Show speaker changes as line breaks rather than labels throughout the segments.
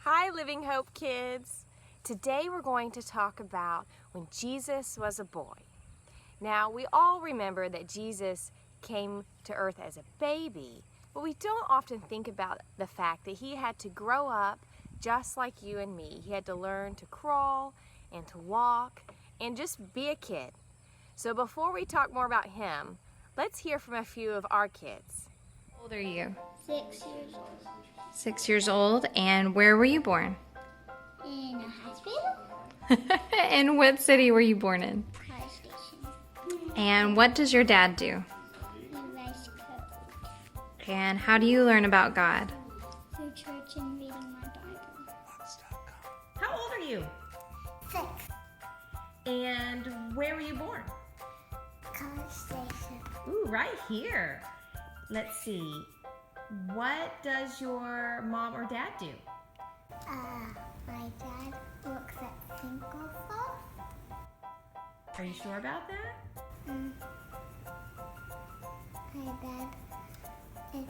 Hi, Living Hope kids. Today we're going to talk about when Jesus was a boy. Now, we all remember that Jesus came to earth as a baby, but we don't often think about the fact that he had to grow up just like you and me. He had to learn to crawl and to walk and just be a kid. So before we talk more about him, let's hear from a few of our kids.
How old are you?
6 years old.
6 years old. And where were you born?
In a hospital?
In what city were you born in?
Car station.
And what does your dad do?
He writes code.
And how do you learn about God?
Through church and reading my Bible.
How old are you?
6.
And where were you born?
Car station.
Ooh, right here. Let's see. What does your mom or dad do?
My dad works at Thinkosoft.
Are you sure about that?
My dad is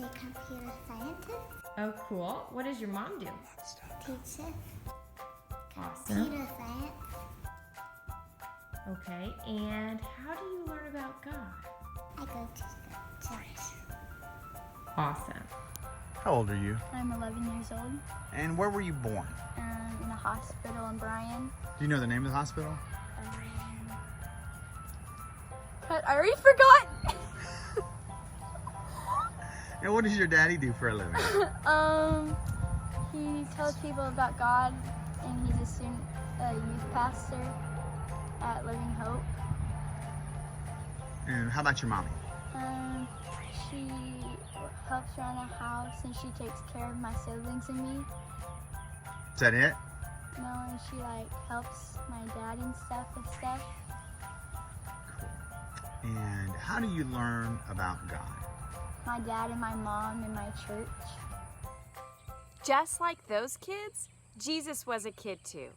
a computer scientist.
Oh, cool. What does your mom do?
Teaches
Awesome.
computer science.
Okay, and how do you learn about God?
I go to the church.
Awesome.
How old are you?
I'm 11 years old.
And where were you born?
In a hospital in Bryan.
Do you know the name of the hospital?
But I already forgot.
And what does your daddy do for a living?
He tells people about God, and he's a youth pastor at Living Hope.
And how about your mommy?
She helps around the house, and she takes care of my siblings and me.
Is that it?
No, and she helps my dad and stuff with stuff.
And how do you learn about God?
My dad and my mom and my church.
Just like those kids, Jesus was a kid too.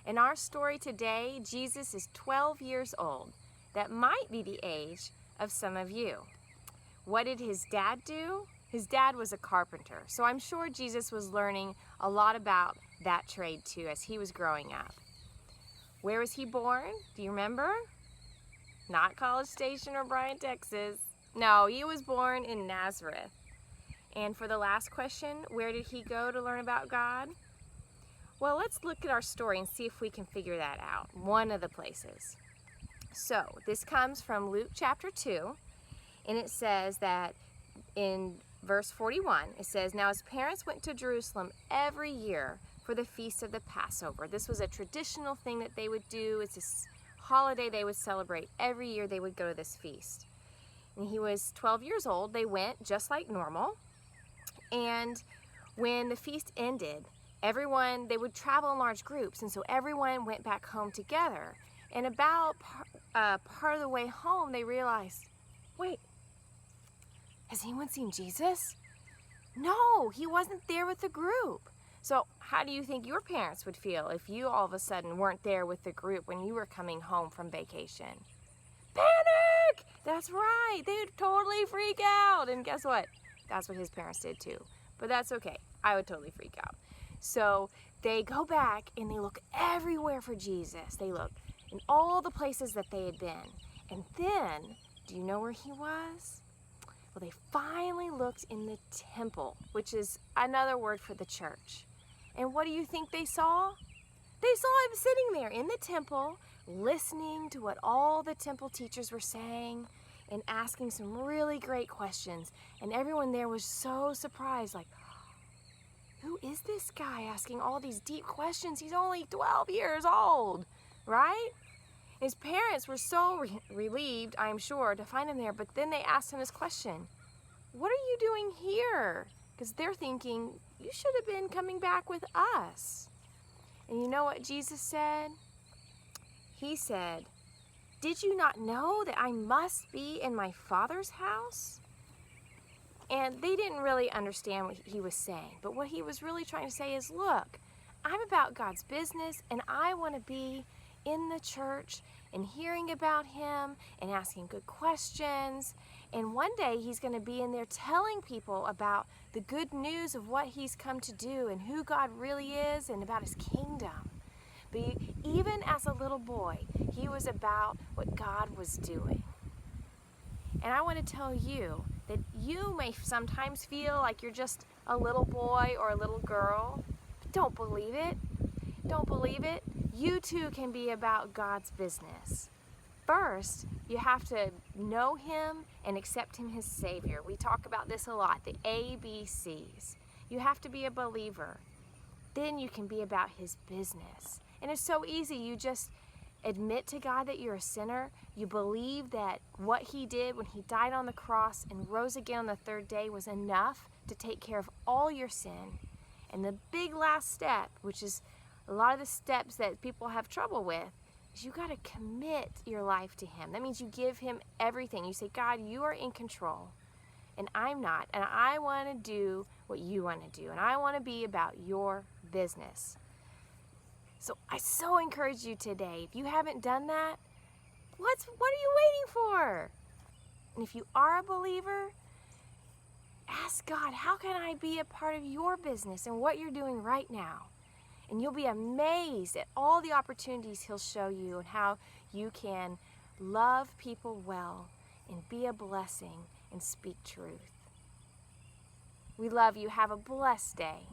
In our story today, Jesus is 12 years old. That might be the age of some of you. What did his dad do? His dad was a carpenter, so I'm sure Jesus was learning a lot about that trade too as he was growing up. Where was he born? Do you remember? Not College Station or Bryan, Texas. No, he was born in Nazareth. And for the last question, where did he go to learn about God? Well, let's look at our story and see if we can figure that out. One of the places. So, this comes from Luke chapter 2, and it says that in verse 41, it says, "Now his parents went to Jerusalem every year for the feast of the Passover." This was a traditional thing that they would do. It's a holiday they would celebrate. Every year they would go to this feast. And he was 12 years old. They went just like normal. And when the feast ended, they would travel in large groups, and so everyone went back home together. And about part of the way home, they realized, wait, has anyone seen Jesus? No, he wasn't there with the group. So how do you think your parents would feel if you all of a sudden weren't there with the group when you were coming home from vacation? Panic! That's right, they'd totally freak out. And guess what? That's what his parents did too. But that's okay, I would totally freak out. So they go back and they look everywhere for Jesus. They look in all the places that they had been. And then, do you know where he was? Well, they finally looked in the temple, which is another word for the church. And what do you think they saw? They saw him sitting there in the temple, listening to what all the temple teachers were saying and asking some really great questions. And everyone there was so surprised, like, who is this guy asking all these deep questions? He's only 12 years old, right? His parents were so relieved, I'm sure, to find him there, but then they asked him this question, what are you doing here? Because they're thinking, you should have been coming back with us. And you know what Jesus said? He said, did you not know that I must be in my Father's house? And they didn't really understand what he was saying, but what he was really trying to say is, look, I'm about God's business, and I want to be in the church and hearing about him and asking good questions And one day he's going to be in there telling people about the good news of what he's come to do and who God really is and about his kingdom. But even as a little boy, he was about what God was doing. And I want to tell you that you may sometimes feel like you're just a little boy or a little girl. But don't believe it. Don't believe it. You too can be about God's business. First, you have to know him and accept him as Savior. We talk about this a lot, the ABCs. You have to be a believer. Then you can be about his business. And it's so easy. You just admit to God that you're a sinner. You believe that what he did when he died on the cross and rose again on the third day was enough to take care of all your sin. And the big last step, which is a lot of the steps that people have trouble with, is you got to commit your life to him. That means you give him everything. You say, God, you are in control and I'm not. And I want to do what you want to do. And I want to be about your business. So I so encourage you today, if you haven't done that, what are you waiting for? And if you are a believer, ask God, how can I be a part of your business and what you're doing right now? And you'll be amazed at all the opportunities he'll show you and how you can love people well and be a blessing and speak truth. We love you. Have a blessed day.